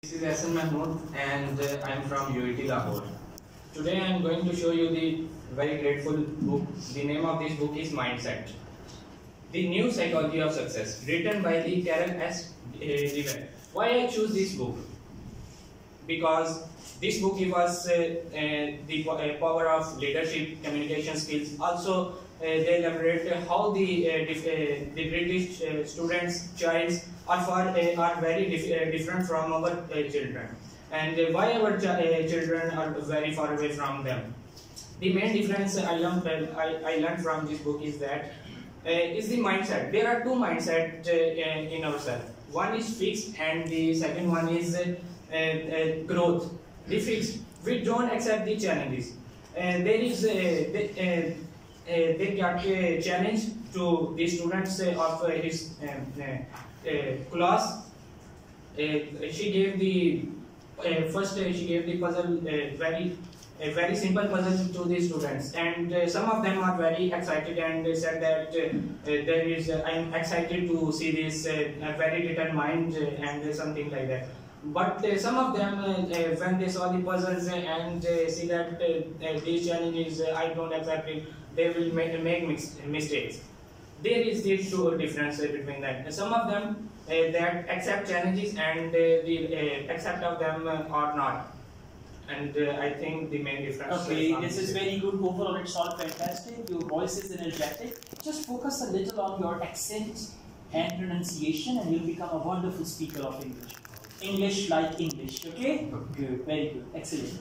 This is Hassan Mahmood and I am from UET Lahore. Today I am going to show you the very grateful book. The name of this book is Mindset. The New Psychology of Success, written by the Karen S. Dweck. Why I choose this book? Because this book gives us the power of leadership, communication skills. Also, they elaborate how the British students, childs are very different from our children, and why our children are very far away from them. The main difference I learned from this book is that is the mindset. There are two mindsets in ourselves. One is fixed, and the second one is growth. The fixed, we don't accept the challenges. They got a challenge to the students of his class. She gave the first. She gave the puzzle very simple puzzle to the students, and some of them are very excited and they said that I am excited to see this very determined and something like that. But some of them, when they saw the puzzles and see that these challenges I don't accept it, they will make mistakes. There is the true difference between that. Some of them that accept challenges and the accept of them or not. And I think the main difference. Okay, this is very good. Overall, it's all fantastic. Your voice is energetic. Just focus a little on your accent and pronunciation, and you'll become a wonderful speaker of English. English like English. Okay? Good. Very good. Excellent.